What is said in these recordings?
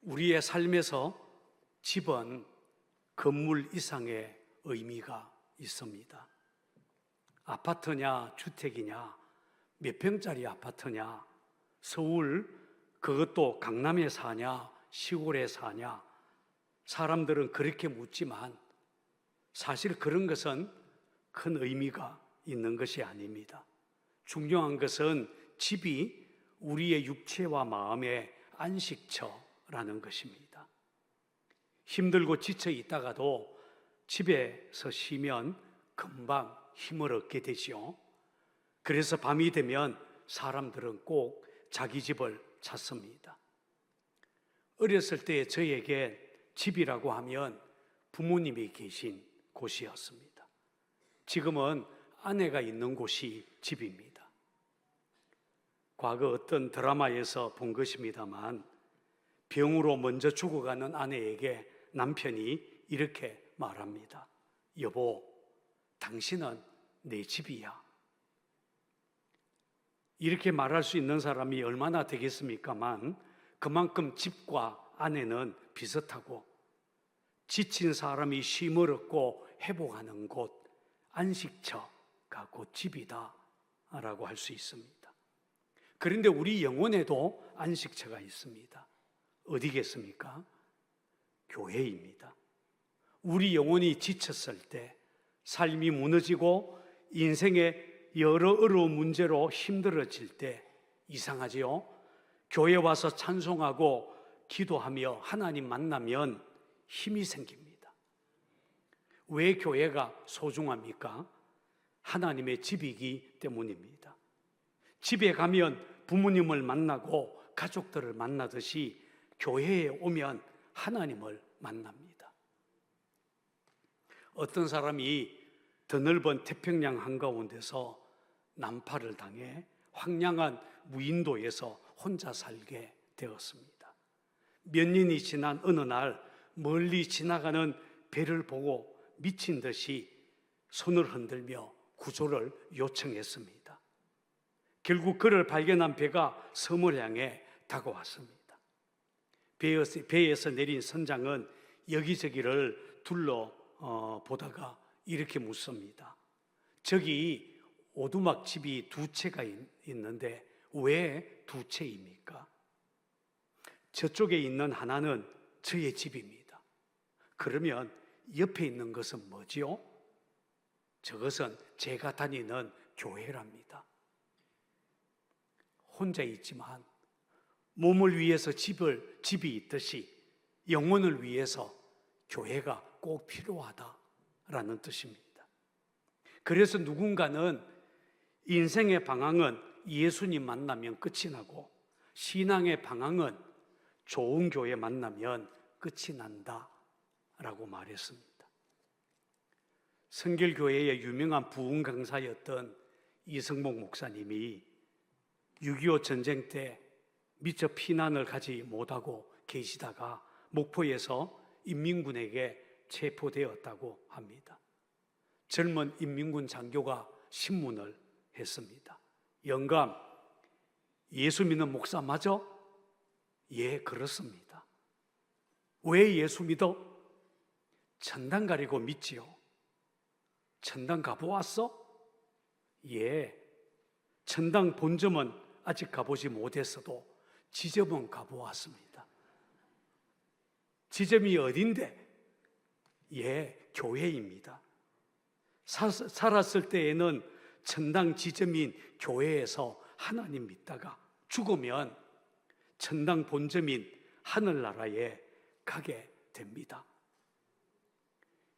우리의 삶에서 집은 건물 이상의 의미가 있습니다. 아파트냐 주택이냐, 몇 평짜리 아파트냐, 서울 그것도 강남에 사냐 시골에 사냐, 사람들은 그렇게 묻지만 사실 그런 것은 큰 의미가 있는 것이 아닙니다. 중요한 것은 집이 우리의 육체와 마음의 안식처라는 것입니다. 힘들고 지쳐 있다가도 집에서 쉬면 금방 힘을 얻게 되지요. 그래서 밤이 되면 사람들은 꼭 자기 집을 찾습니다. 어렸을 때 저에게 집이라고 하면 부모님이 계신 곳이었습니다. 지금은 아내가 있는 곳이 집입니다. 과거 어떤 드라마에서 본 것입니다만, 병으로 먼저 죽어가는 아내에게 남편이 이렇게 말합니다. 여보, 당신은 내 집이야. 이렇게 말할 수 있는 사람이 얼마나 되겠습니까만, 그만큼 집과 아내는 비슷하고 지친 사람이 쉼을 얻고 회복하는 곳, 안식처가 곧 집이다 라고 할 수 있습니다. 그런데 우리 영혼에도 안식처가 있습니다. 어디겠습니까? 교회입니다. 우리 영혼이 지쳤을 때, 삶이 무너지고 인생의 여러 어려운 문제로 힘들어질 때, 이상하지요? 교회 와서 찬송하고 기도하며 하나님 만나면 힘이 생깁니다. 왜 교회가 소중합니까? 하나님의 집이기 때문입니다. 집에 가면 부모님을 만나고 가족들을 만나듯이 교회에 오면 하나님을 만납니다. 어떤 사람이 더 넓은 태평양 한가운데서 난파를 당해 황량한 무인도에서 혼자 살게 되었습니다. 몇 년이 지난 어느 날 멀리 지나가는 배를 보고 미친 듯이 손을 흔들며 구조를 요청했습니다. 결국 그를 발견한 배가 섬을 향해 다가왔습니다. 배에서 내린 선장은 여기저기를 둘러보다가 이렇게 묻습니다. 저기 오두막 집이 두 채가 있는데 왜 두 채입니까? 저쪽에 있는 하나는 저의 집입니다. 그러면 옆에 있는 것은 뭐지요? 저것은 제가 다니는 교회랍니다. 혼자 있지만 몸을 위해서 집이 있듯이 영혼을 위해서 교회가 꼭 필요하다라는 뜻입니다. 그래서 누군가는 인생의 방향은 예수님 만나면 끝이 나고, 신앙의 방향은 좋은 교회 만나면 끝이 난다라고 말했습니다. 성결교회의 유명한 부흥 강사였던 이성복 목사님이 6.25 전쟁 때 미처 피난을 가지 못하고 계시다가 목포에서 인민군에게 체포되었다고 합니다. 젊은 인민군 장교가 신문을 했습니다. 영감, 예수 믿는 목사 맞아? 예, 그렇습니다. 왜 예수 믿어? 천당 가려고 믿지요. 천당 가보았어? 예, 천당 본점은 아직 가보지 못했어도 지점은 가보았습니다. 지점이 어딘데? 예, 교회입니다. 살았을 때에는 천당 지점인 교회에서 하나님 믿다가 죽으면 천당 본점인 하늘나라에 가게 됩니다.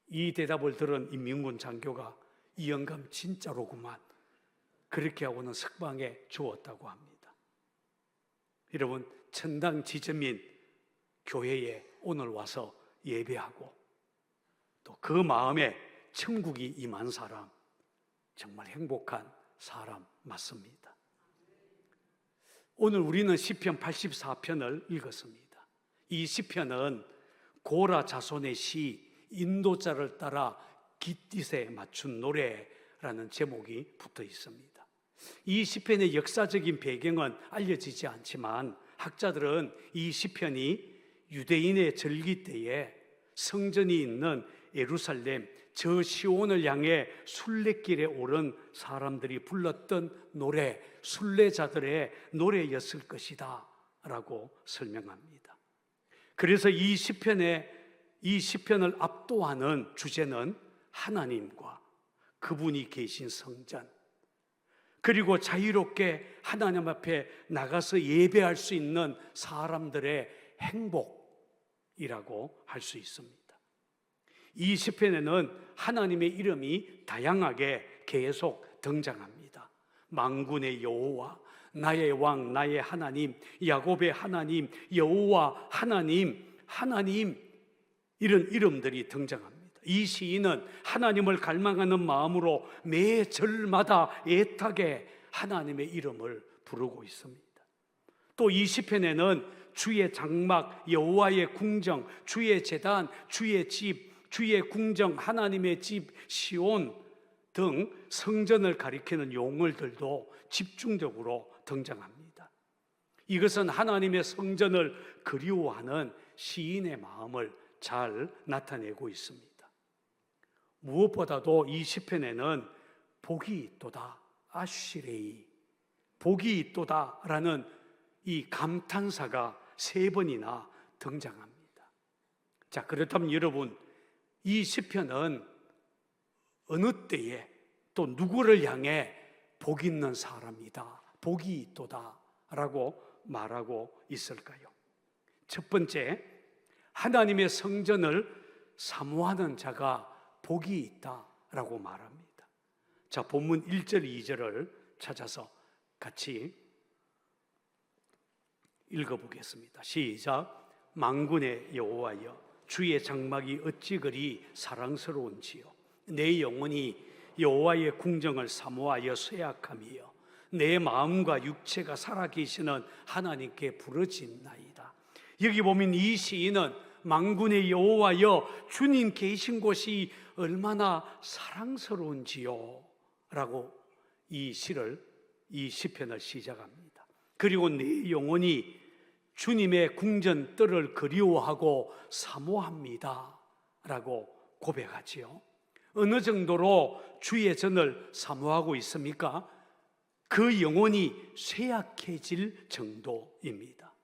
이 대답을 들은 인민군 장교가 이 영감 진짜로구만, 그렇게 하고는 석방해 주었다고 합니다. 여러분, 천당 지점인 교회에 오늘 와서 예배하고 또 그 마음에 천국이 임한 사람, 정말 행복한 사람 맞습니다. 오늘 우리는 시편 84편을 읽었습니다. 이 시편은 고라 자손의 시 인도자를 따라 깃딧에 맞춘 노래라는 제목이 붙어 있습니다. 이 시편의 역사적인 배경은 알려지지 않지만 학자들은 이 시편이 유대인의 절기 때에 성전이 있는 예루살렘 저 시온을 향해 순례길에 오른 사람들이 불렀던 노래, 순례자들의 노래였을 것이다 라고 설명합니다. 그래서 이 시편을 압도하는 주제는 하나님과 그분이 계신 성전, 그리고 자유롭게 하나님 앞에 나가서 예배할 수 있는 사람들의 행복이라고 할 수 있습니다. 이 시편에는 하나님의 이름이 다양하게 계속 등장합니다. 만군의 여호와, 나의 왕, 나의 하나님, 야곱의 하나님, 여호와 하나님, 하나님, 이런 이름들이 등장합니다. 이 시인은 하나님을 갈망하는 마음으로 매 절마다 애타게 하나님의 이름을 부르고 있습니다. 또 이 시편에는 주의 장막, 여호와의 궁정, 주의 제단, 주의 집, 주의 궁정, 하나님의 집, 시온 등 성전을 가리키는 용어들도 집중적으로 등장합니다. 이것은 하나님의 성전을 그리워하는 시인의 마음을 잘 나타내고 있습니다. 무엇보다도 이 시편에는 복이 있도다, 아쉬레이, 복이 있도다라는 이 감탄사가 3번이나 등장합니다. 자, 그렇다면 여러분, 이 시편은 어느 때에 또 누구를 향해 복 있는 사람이다, 복이 있도다 라고 말하고 있을까요? 첫 번째, 하나님의 성전을 사모하는 자가 복이 있다라고 말합니다. 자, 본문 1절, 2절을 찾아서 같이 읽어보겠습니다. 시작. 만군의 여호와여, 주의 장막이 어찌 그리 사랑스러운지요. 내 영혼이 여호와의 궁정을 사모하여 쇠약함이요, 내 마음과 육체가 살아계시는 하나님께 부르짖나이다. 여기 보면 이 시인은 만군의 여호와여, 주님 계신 곳이 얼마나 사랑스러운지요 라고 이 시편을 시작합니다. 그리고 내 영혼이 주님의 궁전 뜰을 그리워하고 사모합니다 라고 고백하지요. 어느 정도로 주의 전을 사모하고 있습니까? 그 영혼이 쇠약해질 정도입니다.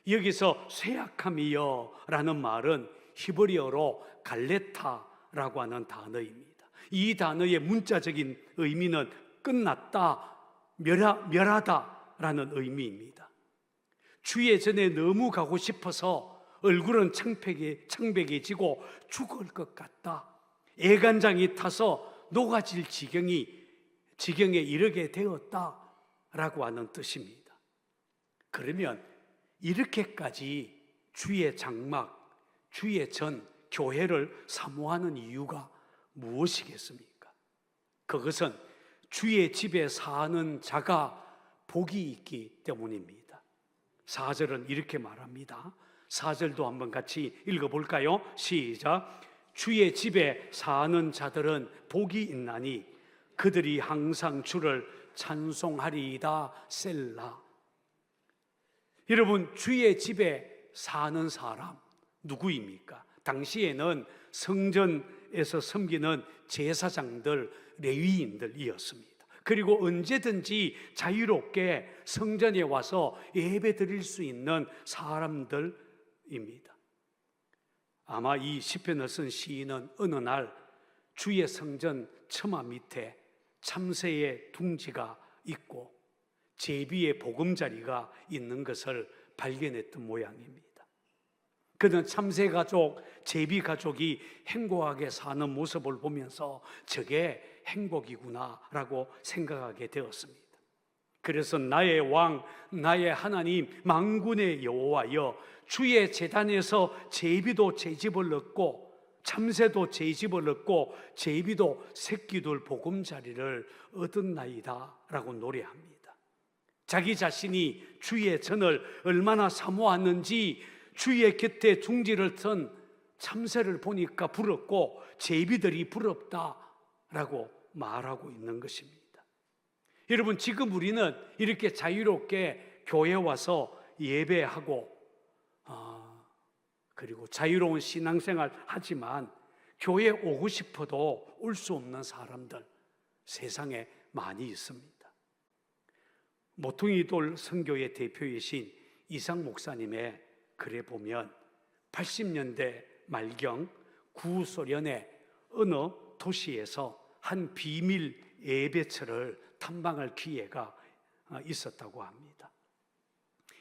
여기서 쇠약함이여 라는 말은 히브리어로 갈레타라고 하는 단어입니다. 이 단어의 문자적인 의미는 끝났다, 멸하다 라는 의미입니다. 주의 전에 너무 가고 싶어서 얼굴은 창백해지고 죽을 것 같다, 애간장이 타서 녹아질 지경에 이르게 되었다라고 하는 뜻입니다. 그러면 이렇게까지 주의 장막, 주의 전, 교회를 사모하는 이유가 무엇이겠습니까? 그것은 주의 집에 사는 자가 복이 있기 때문입니다. 4절은 이렇게 말합니다. 4절도 한번 같이 읽어볼까요? 시작. 주의 집에 사는 자들은 복이 있나니 그들이 항상 주를 찬송하리이다. 셀라. 여러분, 주의 집에 사는 사람 누구입니까? 당시에는 성전에서 섬기는 제사장들, 레위인들이었습니다. 그리고 언제든지 자유롭게 성전에 와서 예배 드릴 수 있는 사람들입니다. 아마 이 시편을 쓴 시인은 어느 날 주의 성전 처마 밑에 참새의 둥지가 있고 제비의 보금자리가 있는 것을 발견했던 모양입니다. 그는 참새 가족, 제비 가족이 행복하게 사는 모습을 보면서 저게 행복이구나라고 생각하게 되었습니다. 그래서 나의 왕, 나의 하나님, 만군의 여호와여, 주의 제단에서 제비도 제 집을 얻고 참새도 제 집을 얻고 제비도 새끼둘 보금자리를 얻었나이다 라고 노래합니다. 자기 자신이 주의 전을 얼마나 사모하는지 주의 곁에 둥지를 튼 참새를 보니까 부럽고 제비들이 부럽다라고 말하고 있는 것입니다. 여러분, 지금 우리는 이렇게 자유롭게 교회 와서 예배하고 그리고 자유로운 신앙생활 하지만 교회 오고 싶어도 올 수 없는 사람들 세상에 많이 있습니다. 모퉁이돌 선교의 대표이신 이상 목사님의 글에 보면 80년대 말경 구소련의 어느 도시에서 한 비밀 예배처를 탐방할 기회가 있었다고 합니다.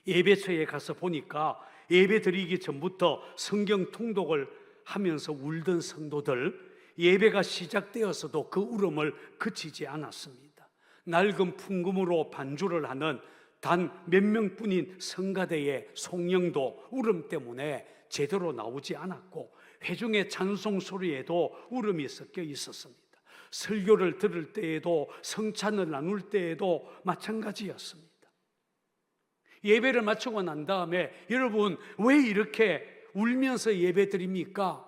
예배처에 가서 보니까 예배 드리기 전부터 성경 통독을 하면서 울던 성도들, 예배가 시작되어서도 그 울음을 그치지 않았습니다. 낡은 풍금으로 반주를 하는 단 몇 명뿐인 성가대의 송영도 울음 때문에 제대로 나오지 않았고, 회중의 찬송 소리에도 울음이 섞여 있었습니다. 설교를 들을 때에도, 성찬을 나눌 때에도 마찬가지였습니다. 예배를 마치고 난 다음에 여러분 왜 이렇게 울면서 예배 드립니까?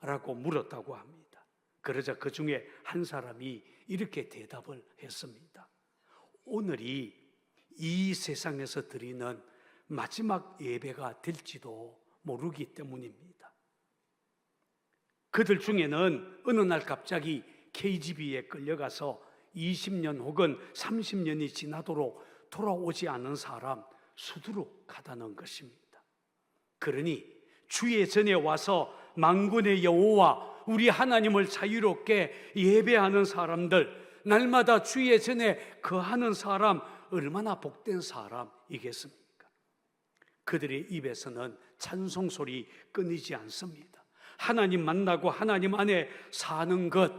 라고 물었다고 합니다. 그러자 그 중에 한 사람이 이렇게 대답을 했습니다. 오늘이 이 세상에서 드리는 마지막 예배가 될지도 모르기 때문입니다. 그들 중에는 어느 날 갑자기 KGB에 끌려가서 20년 혹은 30년이 지나도록 돌아오지 않은 사람 수두룩하다는 것입니다. 그러니 주의 전에 와서 만군의 여호와 우리 하나님을 자유롭게 예배하는 사람들, 날마다 주의 전에 거하는 사람 얼마나 복된 사람이겠습니까? 그들의 입에서는 찬송 소리 끊이지 않습니다. 하나님 만나고 하나님 안에 사는 것,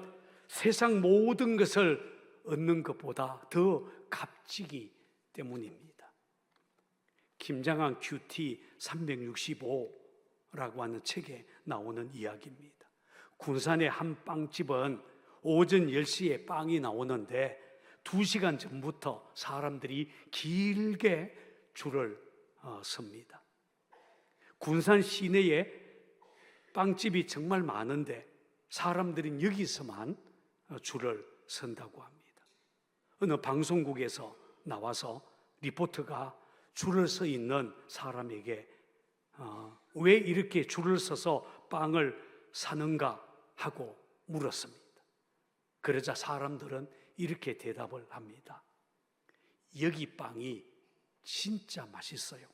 세상 모든 것을 얻는 것보다 더 값지기 때문입니다. 김장한 큐티 365라고 하는 책에 나오는 이야기입니다. 군산의 한 빵집은 오전 10시에 빵이 나오는데 2시간 전부터 사람들이 길게 줄을 섭니다. 군산 시내에 빵집이 정말 많은데 사람들은 여기서만 줄을 선다고 합니다. 어느 방송국에서 나와서 리포터가 줄을 서 있는 사람에게 왜 이렇게 줄을 서서 빵을 사는가 하고 물었습니다. 그러자 사람들은 이렇게 대답을 합니다. 여기 빵이 진짜 맛있어요.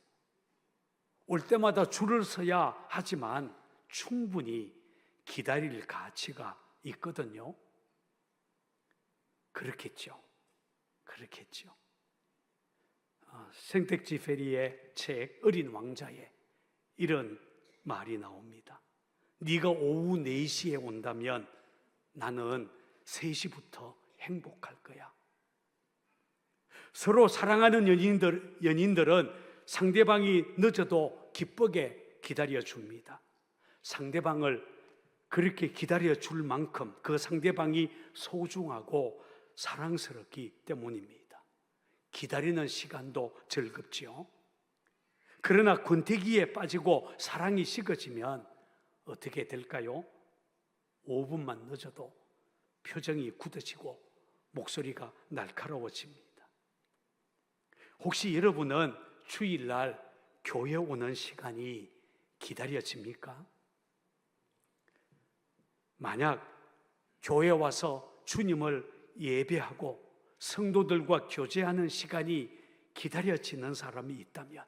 올 때마다 줄을 서야 하지만 충분히 기다릴 가치가 있거든요. 그렇겠죠. 그렇겠죠. 생텍쥐페리의 책 어린 왕자에 이런 말이 나옵니다. 네가 오후 4시에 온다면 나는 3시부터 행복할 거야. 서로 사랑하는 연인들은 상대방이 늦어도 기쁘게 기다려줍니다. 상대방을 그렇게 기다려줄 만큼 그 상대방이 소중하고 사랑스럽기 때문입니다. 기다리는 시간도 즐겁지요. 그러나 권태기에 빠지고 사랑이 식어지면 어떻게 될까요? 5분만 늦어도 표정이 굳어지고 목소리가 날카로워집니다. 혹시 여러분은 주일날 교회 오는 시간이 기다려집니까? 만약 교회 와서 주님을 예배하고 성도들과 교제하는 시간이 기다려지는 사람이 있다면,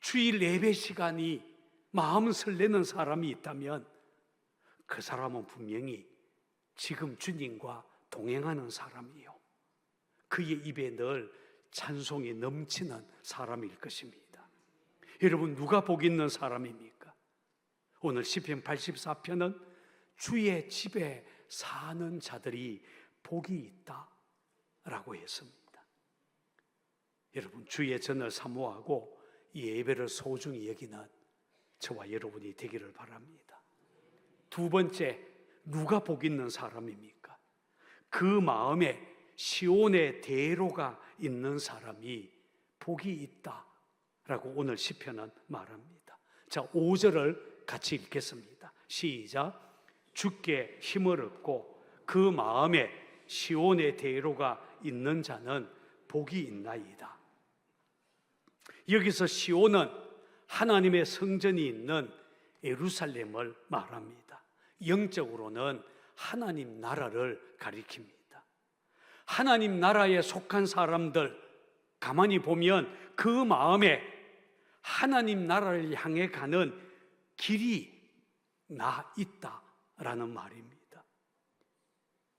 주일 예배 시간이 마음 설레는 사람이 있다면 그 사람은 분명히 지금 주님과 동행하는 사람이요, 그의 입에 늘 찬송이 넘치는 사람일 것입니다. 여러분, 누가 복 있는 사람입니까? 오늘 시편 84편은 주의 집에 사는 자들이 복이 있다 라고 했습니다. 여러분, 주의 전을 사모하고 예배를 소중히 여기는 저와 여러분이 되기를 바랍니다. 두 번째, 누가 복 있는 사람입니까? 그 마음에 시온의 대로가 있는 사람이 복이 있다 라고 오늘 시편은 말합니다. 자, 5절을 같이 읽겠습니다. 시작. 주께 힘을 얻고 그 마음에 시온의 대로가 있는 자는 복이 있나이다. 여기서 시온은 하나님의 성전이 있는 예루살렘을 말합니다. 영적으로는 하나님 나라를 가리킵니다. 하나님 나라에 속한 사람들 가만히 보면 그 마음에 하나님 나라를 향해 가는 길이 나 있다라는 말입니다.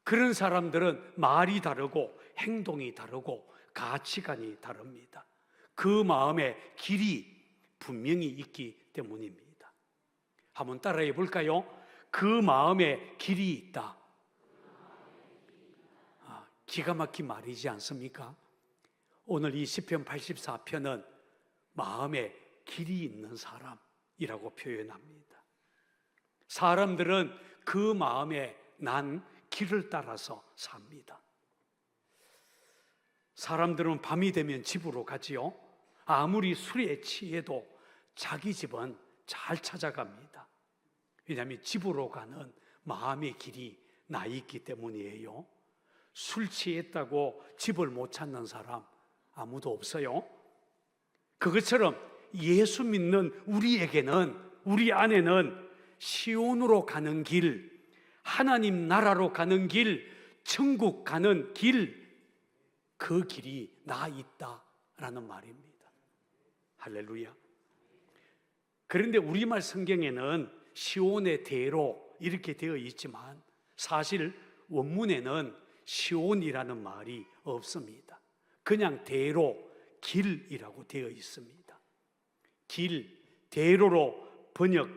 그런 사람들은 말이 다르고 행동이 다르고 가치관이 다릅니다. 그 마음에 길이 분명히 있기 때문입니다. 한번 따라해 볼까요? 그 마음에 길이 있다. 기가 막힌 말이지 않습니까? 오늘 이 시편 84편은 마음에 길이 있는 사람이라고 표현합니다. 사람들은 그 마음에 난 길을 따라서 삽니다. 사람들은 밤이 되면 집으로 가지요. 아무리 술에 취해도 자기 집은 잘 찾아갑니다. 왜냐하면 집으로 가는 마음의 길이 나 있기 때문이에요. 술 취했다고 집을 못 찾는 사람 아무도 없어요. 그것처럼 예수 믿는 우리에게는, 우리 안에는 시온으로 가는 길, 하나님 나라로 가는 길, 천국 가는 길, 그 길이 나 있다라는 말입니다. 할렐루야. 그런데 우리말 성경에는 시온의 대로 이렇게 되어 있지만 사실 원문에는 시온이라는 말이 없습니다. 그냥 대로, 길이라고 되어 있습니다. 길, 대로로 번역한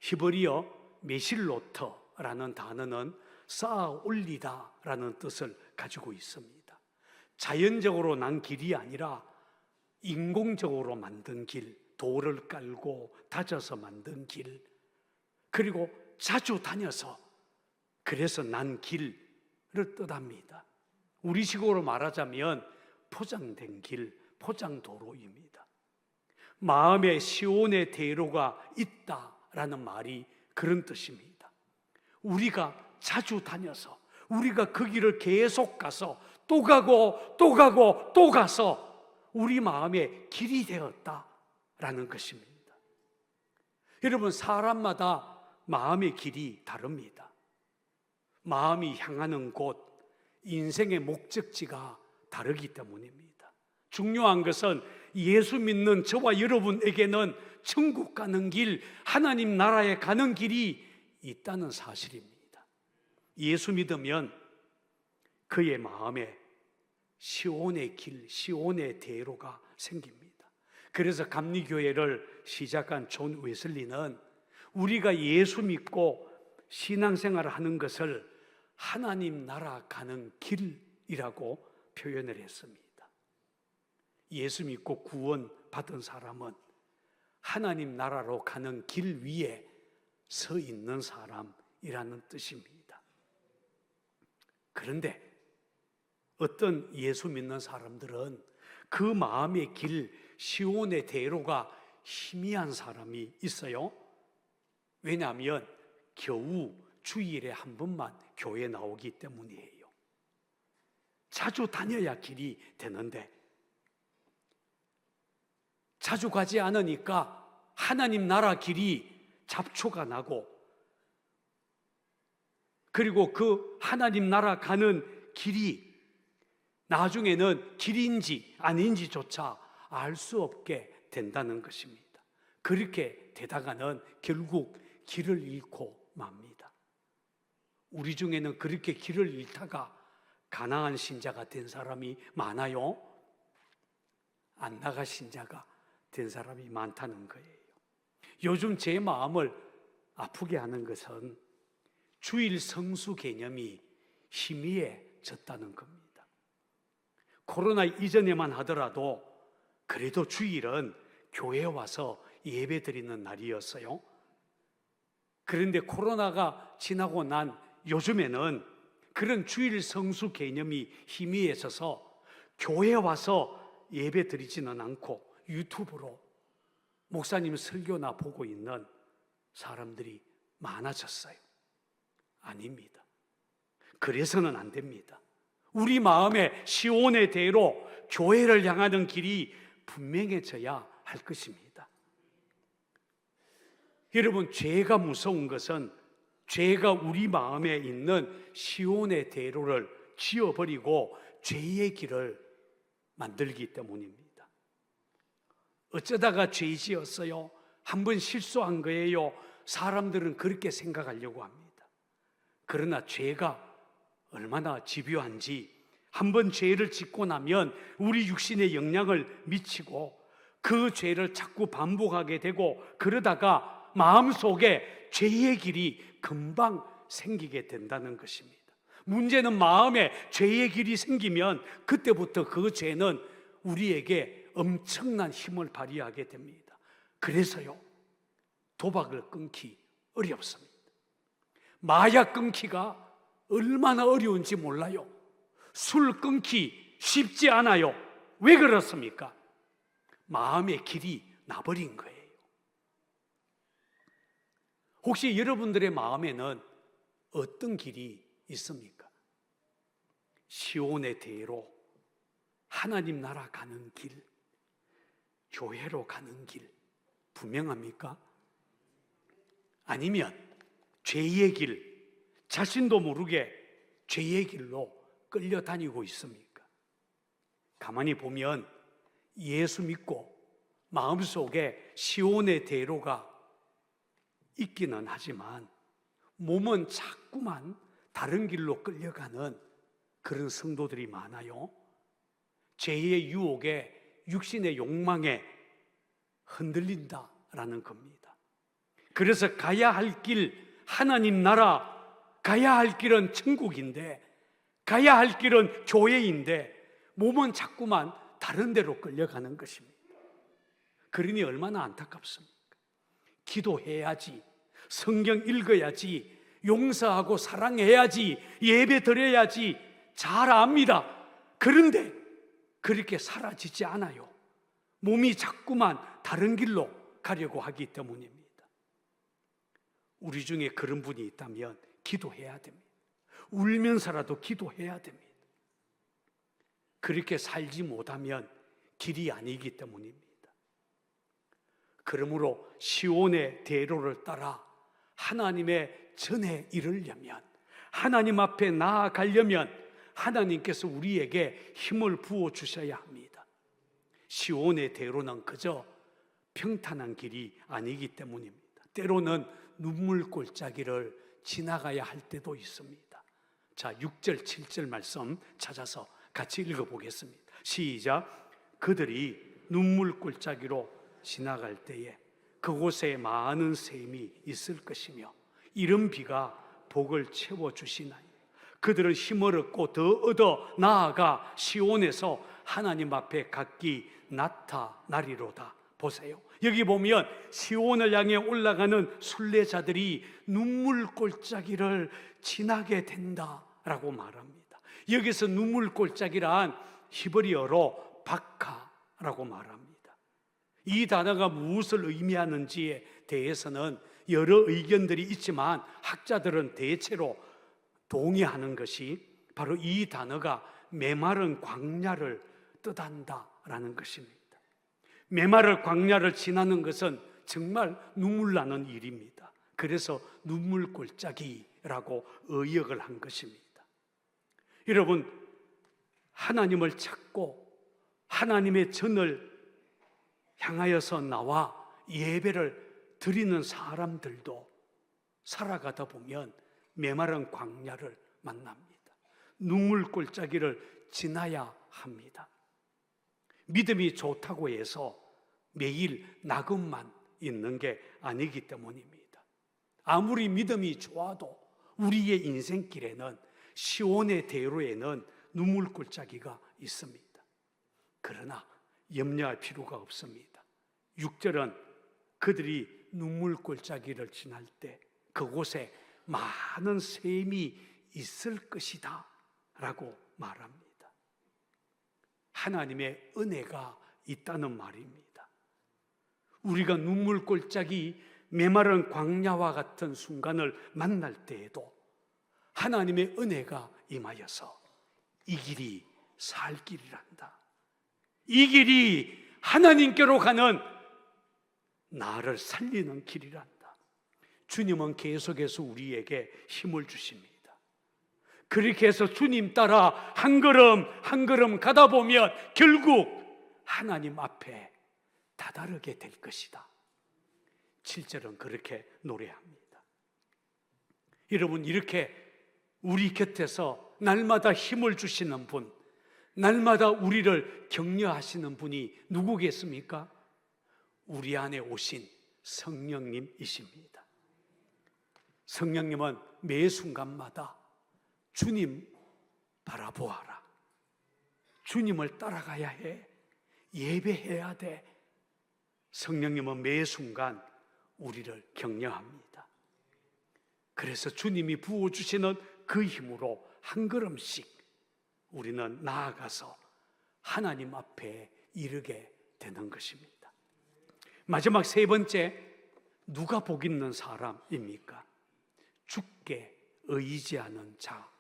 히브리어 메실로터라는 단어는 쌓아 올리다라는 뜻을 가지고 있습니다. 자연적으로 난 길이 아니라 인공적으로 만든 길, 돌을 깔고 다져서 만든 길, 그리고 자주 다녀서 그래서 난 길을 뜻합니다. 우리식으로 말하자면 포장된 길, 포장도로입니다. 마음에 시온의 대로가 있다라는 말이 그런 뜻입니다. 우리가 자주 다녀서, 우리가 그 길을 계속 가서 또 가고 또 가고 또 가서 우리 마음에 길이 되었다라는 것입니다. 여러분, 사람마다 마음의 길이 다릅니다. 마음이 향하는 곳, 인생의 목적지가 다르기 때문입니다. 중요한 것은 예수 믿는 저와 여러분에게는 천국 가는 길, 하나님 나라에 가는 길이 있다는 사실입니다. 예수 믿으면 그의 마음에 시온의 길, 시온의 대로가 생깁니다. 그래서 감리교회를 시작한 존 웨슬리는 우리가 예수 믿고 신앙생활을 하는 것을 하나님 나라 가는 길이라고 표현을 했습니다. 예수 믿고 구원 받은 사람은 하나님 나라로 가는 길 위에 서 있는 사람이라는 뜻입니다. 그런데 어떤 예수 믿는 사람들은 그 마음의 길, 시온의 대로가 희미한 사람이 있어요. 왜냐하면 겨우 주일에 한 번만 교회 나오기 때문이에요. 자주 다녀야 길이 되는데 자주 가지 않으니까 하나님 나라 길이 잡초가 나고, 그리고 그 하나님 나라 가는 길이 나중에는 길인지 아닌지조차 알 수 없게 된다는 것입니다. 그렇게 되다가는 결국 길을 잃고 맙니다. 우리 중에는 그렇게 길을 잃다가 가나안 신자가 된 사람이 많아요. 안 나가 신자가 된 사람이 많다는 거예요. 요즘 제 마음을 아프게 하는 것은 주일 성수 개념이 희미해졌다는 겁니다. 코로나 이전에만 하더라도 그래도 주일은 교회에 와서 예배 드리는 날이었어요. 그런데 코로나가 지나고 난 요즘에는 그런 주일 성수 개념이 희미해져서 교회에 와서 예배 드리지는 않고 유튜브로 목사님 설교나 보고 있는 사람들이 많아졌어요. 아닙니다. 그래서는 안 됩니다. 우리 마음에 시온의 대로 교회를 향하는 길이 분명해져야 할 것입니다. 여러분, 죄가 무서운 것은 죄가 우리 마음에 있는 시온의 대로를 지워버리고 죄의 길을 만들기 때문입니다. 어쩌다가 죄 지었어요? 한번 실수한 거예요? 사람들은 그렇게 생각하려고 합니다. 그러나 죄가 얼마나 집요한지, 한번 죄를 짓고 나면 우리 육신에 영향을 미치고 그 죄를 자꾸 반복하게 되고, 그러다가 마음속에 죄의 길이 금방 생기게 된다는 것입니다. 문제는 마음에 죄의 길이 생기면 그때부터 그 죄는 우리에게 엄청난 힘을 발휘하게 됩니다. 그래서요, 도박을 끊기 어렵습니다. 마약 끊기가 얼마나 어려운지 몰라요. 술 끊기 쉽지 않아요. 왜 그렇습니까? 마음의 길이 나버린 거예요. 혹시 여러분들의 마음에는 어떤 길이 있습니까? 시온의 대로, 하나님 나라 가는 길, 교회로 가는 길 분명합니까? 아니면 죄의 길, 자신도 모르게 죄의 길로 끌려다니고 있습니까? 가만히 보면 예수 믿고 마음속에 시온의 대로가 있기는 하지만 몸은 자꾸만 다른 길로 끌려가는 그런 성도들이 많아요. 죄의 유혹에, 육신의 욕망에 흔들린다라는 겁니다. 그래서 가야 할 길, 하나님 나라, 가야 할 길은 천국인데, 가야 할 길은 교회인데 몸은 자꾸만 다른 데로 끌려가는 것입니다. 그러니 얼마나 안타깝습니까? 기도해야지, 성경 읽어야지, 용서하고 사랑해야지, 예배 드려야지 잘 압니다. 그런데 그렇게 사라지지 않아요. 몸이 자꾸만 다른 길로 가려고 하기 때문입니다. 우리 중에 그런 분이 있다면 기도해야 됩니다. 울면서라도 기도해야 됩니다. 그렇게 살지 못하면 길이 아니기 때문입니다. 그러므로 시온의 대로를 따라 하나님의 전에 이르려면, 하나님 앞에 나아가려면 하나님께서 우리에게 힘을 부어주셔야 합니다. 시온의 대로는 그저 평탄한 길이 아니기 때문입니다. 때로는 눈물 골짜기를 지나가야 할 때도 있습니다. 자, 6절, 7절 말씀 찾아서 같이 읽어보겠습니다. 시작. 그들이 눈물 골짜기로 지나갈 때에 그곳에 많은 샘이 있을 것이며 이른 비가 복을 채워주시나니 그들은 힘을 얻고 더 얻어 나아가 시온에서 하나님 앞에 각기 나타나리로다. 보세요. 여기 보면 시온을 향해 올라가는 순례자들이 눈물 골짜기를 지나게 된다라고 말합니다. 여기서 눈물 골짜기란 히브리어로 바카라고 말합니다. 이 단어가 무엇을 의미하는지에 대해서는 여러 의견들이 있지만 학자들은 대체로 동의하는 것이 바로 이 단어가 메마른 광야를 뜻한다라는 것입니다. 메마른 광야를 지나는 것은 정말 눈물 나는 일입니다. 그래서 눈물 골짜기라고 의역을 한 것입니다. 여러분, 하나님을 찾고 하나님의 전을 향하여서 나와 예배를 드리는 사람들도 살아가다 보면 메마른 광야를 만납니다. 눈물 골짜기를 지나야 합니다. 믿음이 좋다고 해서 매일 낙음만 있는 게 아니기 때문입니다. 아무리 믿음이 좋아도 우리의 인생길에는, 시온의 대로에는 눈물 골짜기가 있습니다. 그러나 염려할 필요가 없습니다. 6절은 그들이 눈물 골짜기를 지날 때 그곳에 많은 샘이 있을 것이다 라고 말합니다. 하나님의 은혜가 있다는 말입니다. 우리가 눈물 골짜기, 메마른 광야와 같은 순간을 만날 때에도 하나님의 은혜가 임하여서 이 길이 살 길이란다, 이 길이 하나님께로 가는 나를 살리는 길이란다. 주님은 계속해서 우리에게 힘을 주십니다. 그렇게 해서 주님 따라 한 걸음 한 걸음 가다 보면 결국 하나님 앞에 다다르게 될 것이다. 7절은 그렇게 노래합니다. 여러분, 이렇게 우리 곁에서 날마다 힘을 주시는 분, 날마다 우리를 격려하시는 분이 누구겠습니까? 우리 안에 오신 성령님이십니다. 성령님은 매 순간마다 주님 바라보아라, 주님을 따라가야 해, 예배해야 돼. 성령님은 매 순간 우리를 격려합니다. 그래서 주님이 부어주시는 그 힘으로 한 걸음씩 우리는 나아가서 하나님 앞에 이르게 되는 것입니다. 마지막 세 번째, 누가 복 있는 사람입니까? 주께 의지하는 자,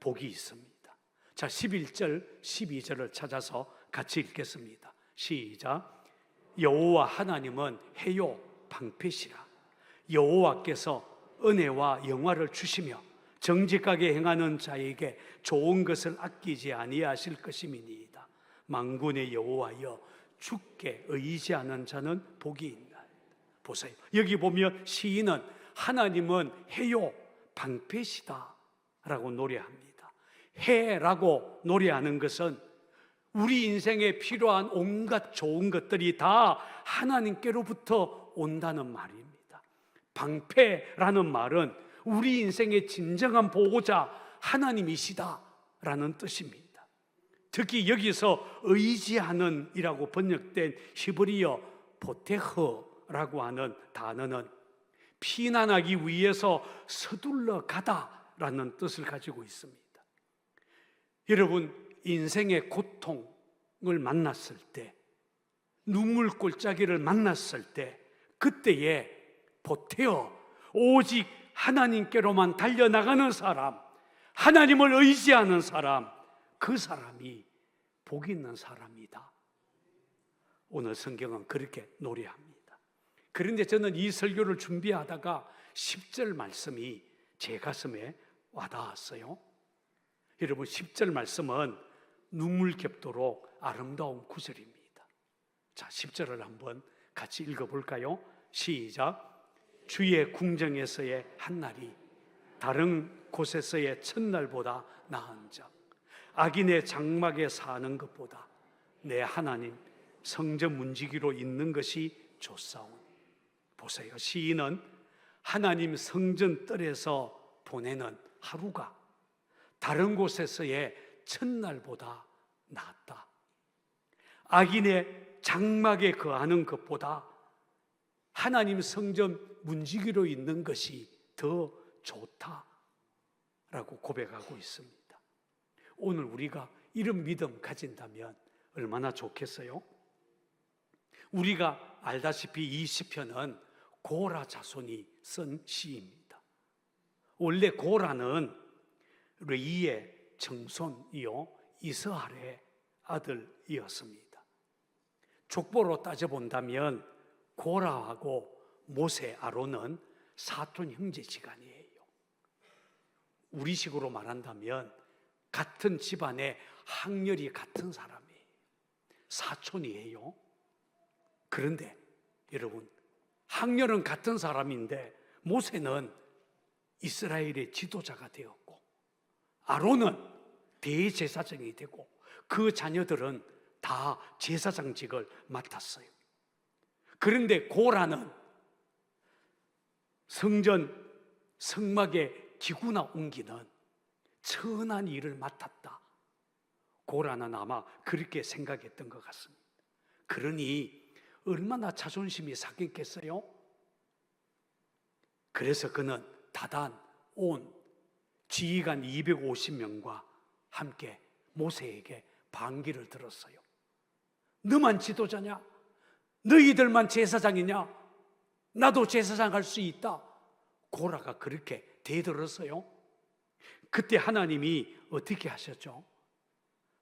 복이 있습니다. 자, 11절, 12절을 찾아서 같이 읽겠습니다. 시작. 여호와 하나님은 해요 방패시라. 여호와께서 은혜와 영화를 주시며 정직하게 행하는 자에게 좋은 것을 아끼지 아니하실 것임이니이다. 만군의 여호와여, 주께 의지하는 자는 복이 있나이다. 보세요. 여기 보면 시인은 하나님은 해요 방패시다 라고 노래합니다. 해라고 노래하는 것은 우리 인생에 필요한 온갖 좋은 것들이 다 하나님께로부터 온다는 말입니다. 방패라는 말은 우리 인생의 진정한 보호자 하나님이시다라는 뜻입니다. 특히 여기서 의지하는 이라고 번역된 히브리어 보테흐라고 하는 단어는 피난하기 위해서 서둘러 가다라는 뜻을 가지고 있습니다. 여러분, 인생의 고통을 만났을 때, 눈물 골짜기를 만났을 때, 그때에 보태어 오직 하나님께로만 달려나가는 사람, 하나님을 의지하는 사람, 그 사람이 복 있는 사람이다. 오늘 성경은 그렇게 노래합니다. 그런데 저는 이 설교를 준비하다가 10절 말씀이 제 가슴에 와닿았어요. 여러분, 10절 말씀은 눈물겹도록 아름다운 구절입니다. 자, 10절을 한번 같이 읽어볼까요? 시작. 주의 궁정에서의 한날이 다른 곳에서의 첫날보다 나은즉 악인의 장막에 사는 것보다 내 하나님 성전 문지기로 있는 것이 좋사오니. 보세요. 시인은 하나님 성전 뜰에서 보내는 하루가 다른 곳에서의 첫날보다 낫다. 악인의 장막에 거하는 것보다 하나님 성전 문지기로 있는 것이 더 좋다라고 고백하고 있습니다. 오늘 우리가 이런 믿음 가진다면 얼마나 좋겠어요? 우리가 알다시피 이 시편은 고라 자손이 쓴 시입니다. 원래 고라는 레이의 정손이요 이스할의 아들이었습니다. 족보로 따져본다면 고라하고 모세, 아론은 사촌 형제지간이에요. 우리식으로 말한다면 같은 집안의 학렬이 같은 사람이에요. 사촌이에요. 그런데 여러분, 학렬은 같은 사람인데 모세는 이스라엘의 지도자가 되었고 아론은 대제사장이 되고 그 자녀들은 다 제사장직을 맡았어요. 그런데 고라는 성전 성막의 기구나 옮기는 천한 일을 맡았다. 고라는 아마 그렇게 생각했던 것 같습니다. 그러니 얼마나 자존심이 상했겠어요? 그래서 그는 다단 온 지휘관 250명과 함께 모세에게 반기를 들었어요. 너만 지도자냐? 너희들만 제사장이냐? 나도 제사장 할 수 있다. 고라가 그렇게 대들었어요. 그때 하나님이 어떻게 하셨죠?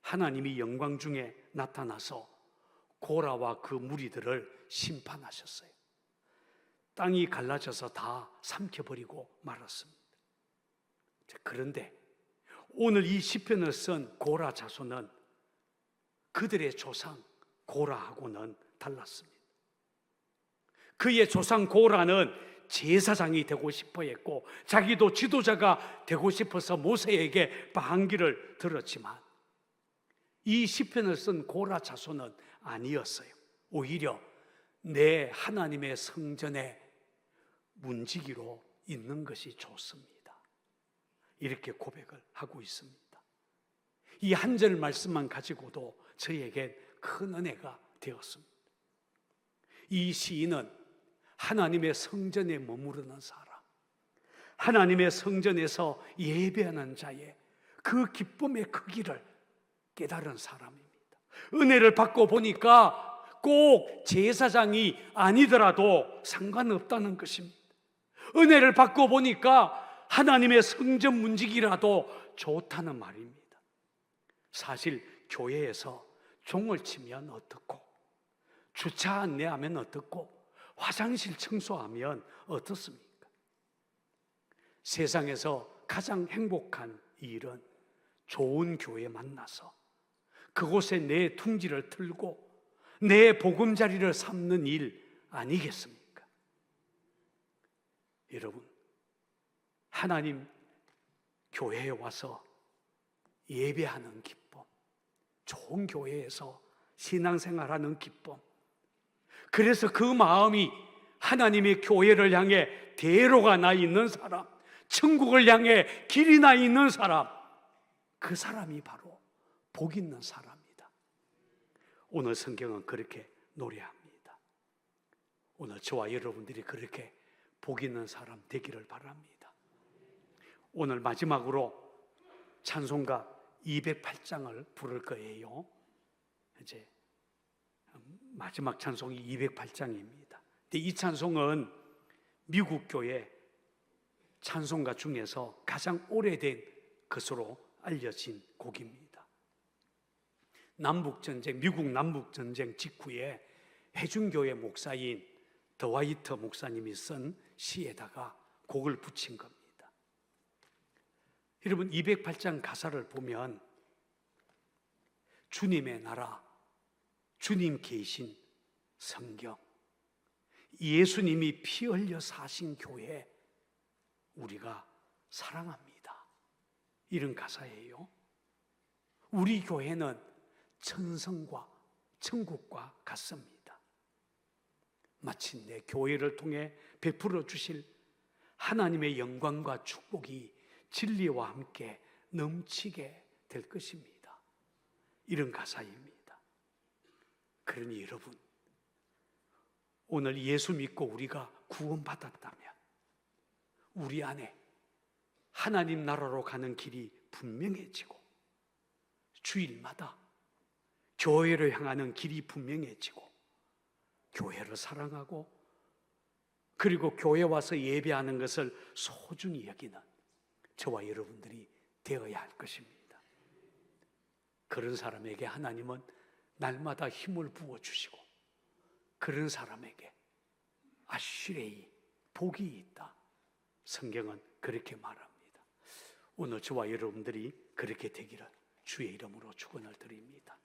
하나님이 영광 중에 나타나서 고라와 그 무리들을 심판하셨어요. 땅이 갈라져서 다 삼켜버리고 말았습니다. 그런데 오늘 이 시편을 쓴 고라 자손은 그들의 조상 고라하고는 달랐습니다. 그의 조상 고라는 제사장이 되고 싶어 했고 자기도 지도자가 되고 싶어서 모세에게 반기를 들었지만 이 시편을 쓴 고라 자손은 아니었어요. 오히려 내 하나님의 성전에 문지기로 있는 것이 좋습니다. 이렇게 고백을 하고 있습니다. 이 한 절 말씀만 가지고도 저에겐 큰 은혜가 되었습니다. 이 시인은 하나님의 성전에 머무르는 사람, 하나님의 성전에서 예배하는 자의 그 기쁨의 크기를 깨달은 사람입니다. 은혜를 받고 보니까 꼭 제사장이 아니더라도 상관없다는 것입니다. 은혜를 받고 보니까 하나님의 성전 문지기라도 좋다는 말입니다. 사실 교회에서 종을 치면 어떻고, 주차 안내하면 어떻고, 화장실 청소하면 어떻습니까? 세상에서 가장 행복한 일은 좋은 교회 만나서 그곳에 내 둥지를 틀고 내 보금자리를 삼는 일 아니겠습니까? 여러분, 하나님 교회에 와서 예배하는 기쁨, 좋은 교회에서 신앙생활하는 기쁨, 그래서 그 마음이 하나님의 교회를 향해 대로가 나 있는 사람, 천국을 향해 길이 나 있는 사람, 그 사람이 바로 복 있는 사람이다. 오늘 성경은 그렇게 노래합니다. 오늘 저와 여러분들이 그렇게 복 있는 사람 되기를 바랍니다. 오늘 마지막으로 찬송가 208장을 부를 거예요. 이제 마지막 찬송이 208장입니다. 이 찬송은 미국 교회 찬송가 중에서 가장 오래된 것으로 알려진 곡입니다. 남북전쟁, 미국 남북전쟁 직후에 회중교회 목사인 더와이트 목사님이 쓴 시에다가 곡을 붙인 겁니다. 여러분, 208장 가사를 보면 주님의 나라, 주님 계신 성경, 예수님이 피 흘려 사신 교회 우리가 사랑합니다. 이런 가사예요. 우리 교회는 천성과 천국과 같습니다. 마침내 교회를 통해 베풀어 주실 하나님의 영광과 축복이 진리와 함께 넘치게 될 것입니다. 이런 가사입니다. 그러니 여러분, 오늘 예수 믿고 우리가 구원받았다면 우리 안에 하나님 나라로 가는 길이 분명해지고 주일마다 교회를 향하는 길이 분명해지고 교회를 사랑하고 그리고 교회 와서 예배하는 것을 소중히 여기는 저와 여러분들이 되어야 할 것입니다. 그런 사람에게 하나님은 날마다 힘을 부어주시고 그런 사람에게 아쉬레이 복이 있다. 성경은 그렇게 말합니다. 오늘 저와 여러분들이 그렇게 되기를 주의 이름으로 축원을 드립니다.